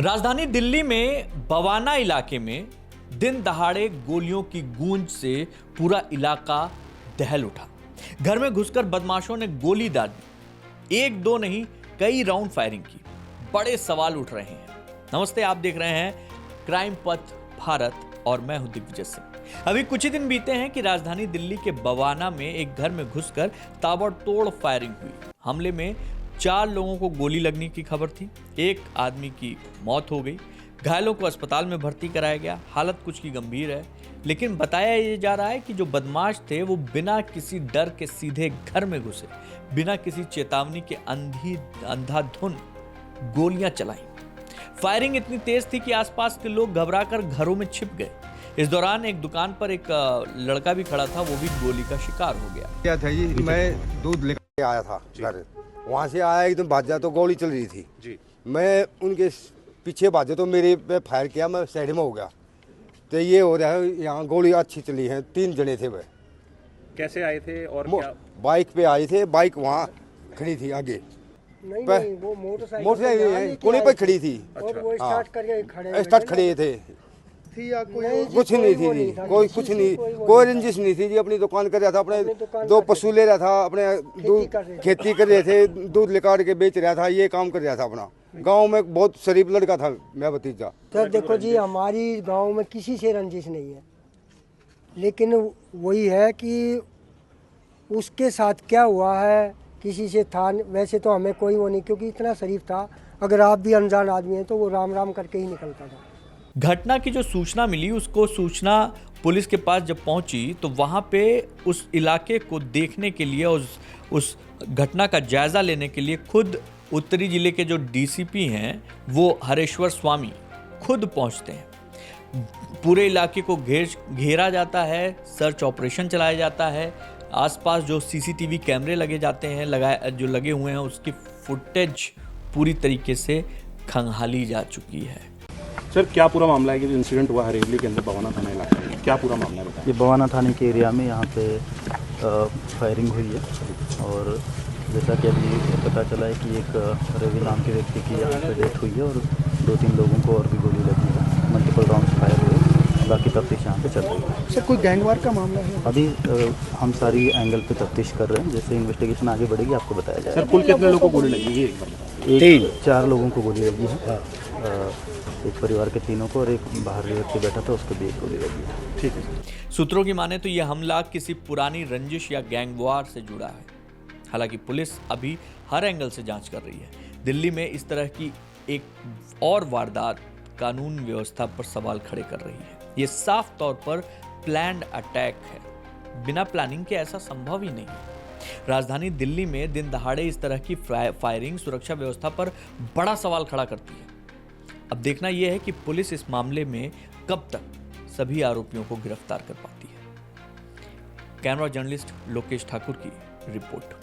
राजधानी दिल्ली में बवाना इलाके में दिन दहाड़े गोलियों की गूंज से पूरा इलाका दहल उठा। घर में घुसकर बदमाशों ने गोली दाग दी। एक दो नहीं, कई राउंड फायरिंग की। बड़े सवाल उठ रहे हैं। नमस्ते, आप देख रहे हैं क्राइम पथ भारत और मैं हूं दिग्विजय सिंह। अभी कुछ ही दिन बीते हैं कि राजधानी दिल्ली के बवाना में एक घर में घुसकर ताबड़तोड़ फायरिंग हुई। हमले में 4 लोगों को गोली लगने की खबर थी। एक आदमी की मौत हो गई, घायलों को अस्पताल में भर्ती कराया गया। हालत कुछ की गंभीर है, लेकिन बताया ये जा रहा है कि जो बदमाश थे वो बिना किसी डर के सीधे घर में घुसे, बिना किसी चेतावनी के अंधाधुन गोलियां चलाई। फायरिंग इतनी तेज थी कि आसपास के लोग घबराकर घरों में छिप गए। इस दौरान एक दुकान पर एक लड़का भी खड़ा था, वो भी गोली का शिकार हो गया। क्या था जी, मैं दूध लेकर आया था घर, वहाँ से आया एकदम भाजा तो गोली चल रही थी जी। मैं उनके पीछे भाजा तो मेरे पे फायर किया, मैं साइड में हो गया। तो ये हो रहा है, यहाँ गोली अच्छी चली है। 3 जने थे। वह कैसे आए थे और क्या? बाइक पे आए थे। बाइक वहाँ खड़ी थी आगे, नहीं, वो मोटरसाइकिल कोने पर खड़ी थी। और वो स्टार्ट खड़े थे। कुछ नहीं थी जी, कोई कुछ नहीं, कोई रंजिश नहीं थी जी। अपनी दुकान कर रहा था, अपने 2 पशु ले रहा था, अपने दूध खेती कर रहे थे, दूध निकाल के बेच रहा था, ये काम कर रहा था अपना। गांव में बहुत शरीफ लड़का था मेरा भतीजा। सर देखो जी, हमारी गांव में किसी से रंजिश नहीं है, लेकिन वही है कि उसके साथ क्या हुआ है किसी से था। वैसे तो हमें कोई वो नहीं, क्योंकि इतना शरीफ था। अगर आप भी अनजान आदमी हैं तो वो राम राम करके ही निकलता था। घटना की जो सूचना मिली, उसको सूचना पुलिस के पास जब पहुंची तो वहां पे उस इलाके को देखने के लिए, उस घटना का जायजा लेने के लिए खुद उत्तरी जिले के जो डीसीपी हैं वो हरेश्वर स्वामी खुद पहुंचते हैं। पूरे इलाके को घेरा जाता है, सर्च ऑपरेशन चलाया जाता है। आसपास जो सीसीटीवी कैमरे लगे जाते हैं, जो लगे हुए हैं, उसकी फुटेज पूरी तरीके से खंगाली जा चुकी है। सर, क्या पूरा मामला है कि इंसिडेंट हुआ हरेली के अंदर बवाना थाना इलाका में? क्या पूरा मामला है? ये बवाना थाने के एरिया में यहाँ पे फायरिंग हुई है और जैसा कि अभी पता चला है कि एक रवि नाम के व्यक्ति की यहाँ पे डेथ हुई है और 2-3 लोगों को और भी गोली लगी है। मल्टीपल राउंड फायर हुए, बाकी तफ्तीश यहाँ पे चल रही है। सर, कोई गैंगवार का मामला है? अभी हम सारी एंगल पे तफ्तीश कर रहे हैं। जैसे इन्वेस्टिगेशन आगे बढ़ेगी आपको बताया जाएगा। सर, कुल कितने लोगों को गोली लगी है? 4 लोगों को गोली लगी है। एक परिवार के 3 को और एक बाहर व्यक्ति बैठा था उसको भी एक गोली लगी है। ठीक है। सूत्रों की माने तो यह हमला किसी पुरानी रंजिश या गैंगवार से जुड़ा है। हालांकि पुलिस अभी हर एंगल से जांच कर रही है। दिल्ली में इस तरह की एक और वारदात कानून व्यवस्था पर सवाल खड़े कर रही है। ये साफ तौर पर प्लान्ड अटैक है। बिना प्लानिंग के ऐसा संभव ही नहीं है। राजधानी दिल्ली में दिन दहाड़े इस तरह की फायरिंग सुरक्षा व्यवस्था पर बड़ा सवाल खड़ा करती है। अब देखना यह है कि पुलिस इस मामले में कब तक सभी आरोपियों को गिरफ्तार कर पाती है। कैमरा जर्नलिस्ट लोकेश ठाकुर की रिपोर्ट।